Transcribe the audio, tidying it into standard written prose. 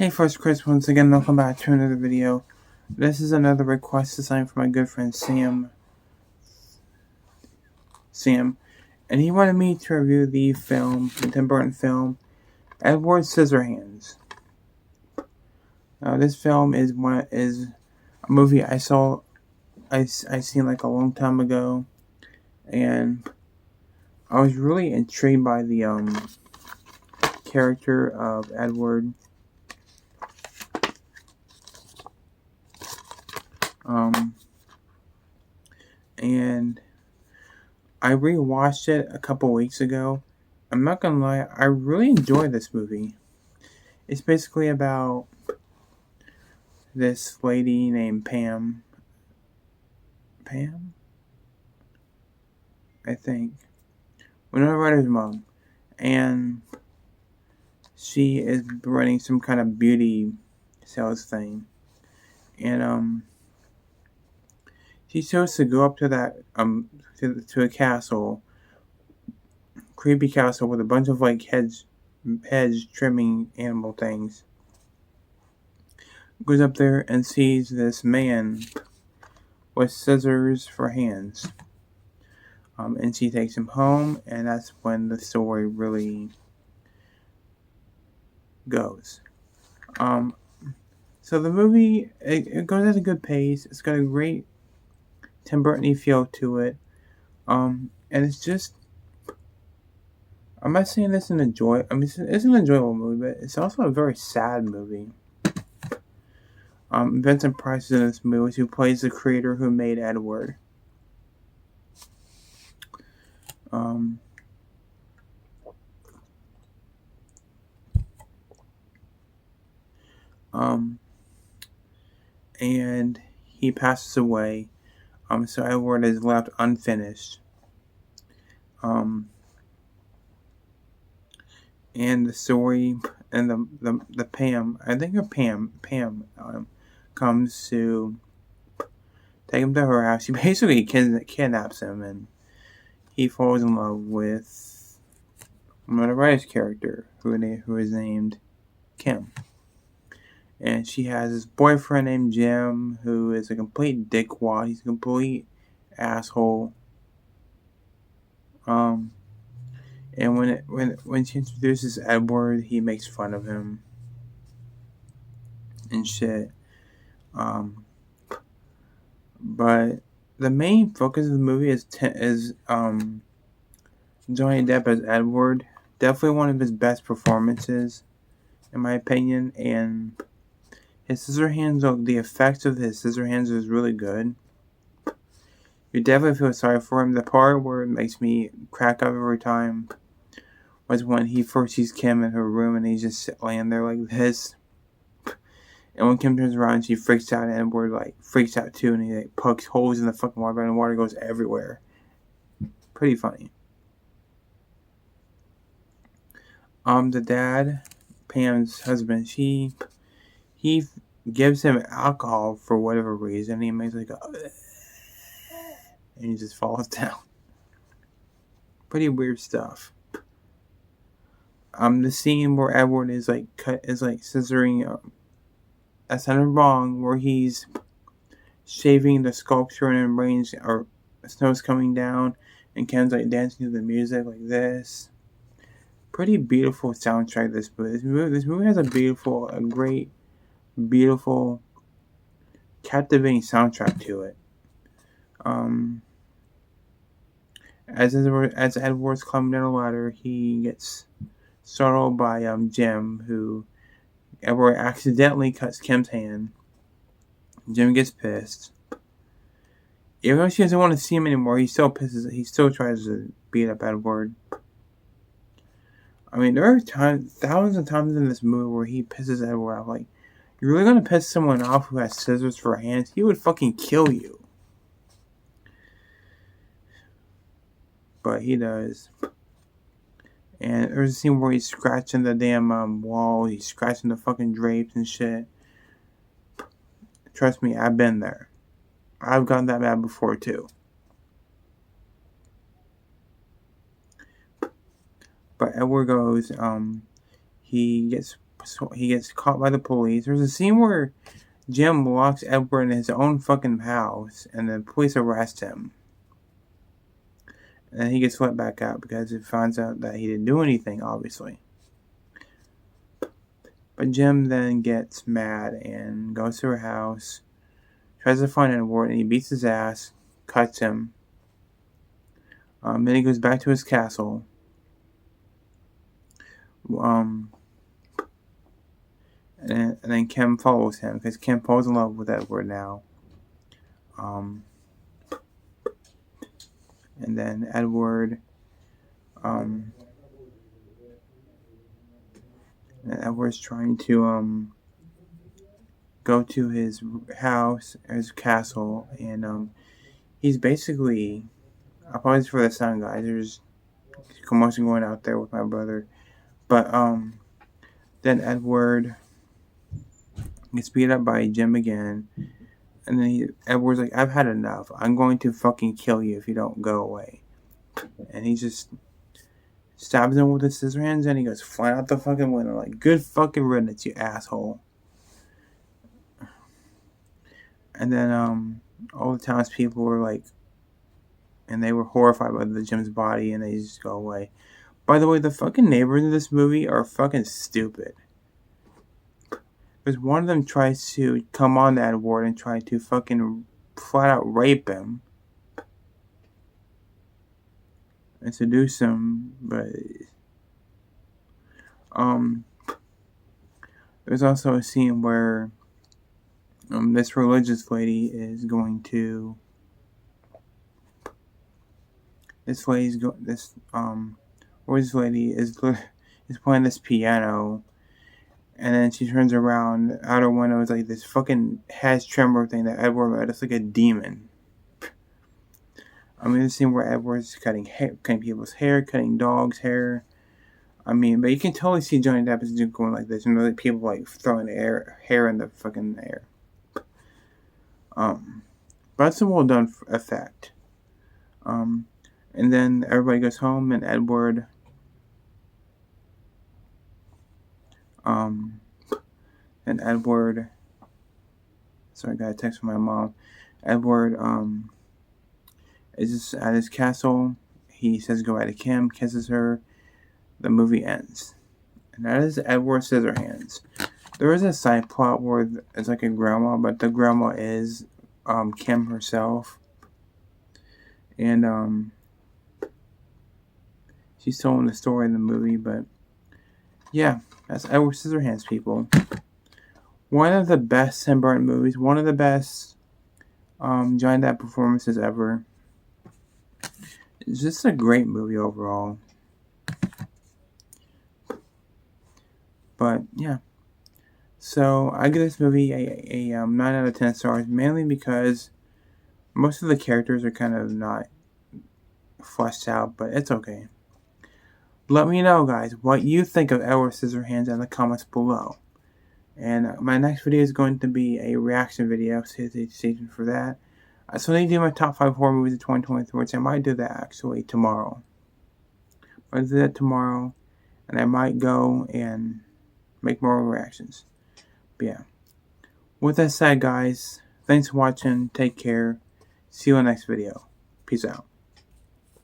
Hey First Chris, once again, welcome back to another video. This is another request assigned from my good friend Sam, and he wanted me to review the Tim Burton film, Edward Scissorhands. Now this film is a movie I seen like a long time ago, and I was really intrigued by the character of Edward. And I rewatched it a couple weeks ago. I'm not gonna lie, I really enjoyed this movie. It's basically about this lady named Pam, I think, Winona Ryder's mom, and she is running some kind of beauty sales thing, and she chose to go up to that to a castle, creepy castle with a bunch of like hedge trimming animal things. Goes up there and sees this man with scissors for hands. And she takes him home, and that's when the story really goes. So the movie, it goes at a good pace. It's got a great Tim Burton-y feel to it. And it's just, I'm not saying this it's an enjoyable movie, but it's also a very sad movie. Vincent Price is in this movie, who plays the creator who made Edward. And he passes away. So Edward is left unfinished. And the story and the Pam, I think her Pam, comes to take him to her house. She basically kidnaps him, and he falls in love with Winona Ryder's character, who is named Kim. And she has this boyfriend named Jim, who is a complete dickwad. He's a complete asshole. And when she introduces Edward, he makes fun of him and shit. But the main focus of the movie is Johnny Depp as Edward. Definitely one of his best performances, in my opinion. And his Scissorhands, the effects of his Scissorhands is really good. You definitely feel sorry for him. The part where it makes me crack up every time was when he first sees Kim in her room and he's just laying there like this. And when Kim turns around, she freaks out, and Edward freaks out too, and he pokes holes in the fucking water, and the water goes everywhere. Pretty funny. The dad, Pam's husband, he gives him alcohol for whatever reason, and he makes and he just falls down. Pretty weird stuff. The scene where Edward is scissoring, that sounded wrong, where he's shaving the sculpture and rains or snow's coming down, and Ken's dancing to the music like this. Pretty beautiful soundtrack. This movie has a great, beautiful, captivating soundtrack to it. As Edward's climbing down a ladder, he gets startled by Jim, who Edward accidentally cuts Kim's hand. Jim gets pissed. Even though she doesn't want to see him anymore, he still tries to beat up Edward. I mean, there are thousands of times in this movie where he pisses Edward off. Like, you're really gonna piss someone off who has scissors for hands? He would fucking kill you. But he does. And there's a scene where he's scratching the damn wall. He's scratching the fucking drapes and shit. Trust me, I've been there. I've gotten that mad before too. But Edward goes, he gets he gets caught by the police. There's a scene where Jim locks Edward in his own fucking house, and the police arrest him. And he gets let back out because it finds out that he didn't do anything, obviously. But Jim then gets mad and goes to her house, tries to find Edward, and he beats his ass, cuts him. Then he goes back to his castle. And then Kim follows him because Kim falls in love with Edward now. And then Edward's trying to go to his house, his castle, and he's basically, I apologize for the sound, guys. There's commotion going out there with my brother, but then Edward gets beat up by Jim again, and then Edward's like, "I've had enough. I'm going to fucking kill you if you don't go away," and he just stabs him with his scissor hands, and he goes flying out the fucking window like, "Good fucking riddance, you asshole." And then all the townspeople were like, and they were horrified by the Jim's body, and they just go away. By the way, the fucking neighbors in this movie are fucking stupid. Because one of them tries to come on to Edward and try to fucking flat out rape him and seduce him, but there's also a scene where this religious lady is going to this lady is playing this piano, and then she turns around out her window. It's like this fucking has tremor thing that Edward made. It's like a demon. I mean, the scene where Edward's cutting people's hair, cutting dogs' hair. I mean, but you can totally see Johnny Depp is going like this, and like people like throwing hair in the fucking air. But it's a well done effect. And then everybody goes home, and Edward, sorry, I got a text from my mom. Edward, is just at his castle. He says goodbye to Kim, kisses her. The movie ends. And that is Edward Scissorhands. There is a side plot where it's like a grandma, but the grandma is Kim herself. And she's telling the story in the movie, but yeah, that's Edward Scissorhands, people. One of the best Tim Burton movies, one of the best Johnny Depp performances ever. It's just a great movie overall. But yeah, so I give this movie a 9 out of 10 stars, mainly because most of the characters are kind of not fleshed out, but it's okay. Let me know, guys, what you think of Edward Scissorhands in the comments below. And my next video is going to be a reaction video, so stay tuned for that. I still need to do my top 5 horror movies of 2023, which I might do that actually tomorrow. I'll do that tomorrow, and I might go and make more reactions. But yeah. With that said, guys, thanks for watching. Take care. See you in the next video. Peace out.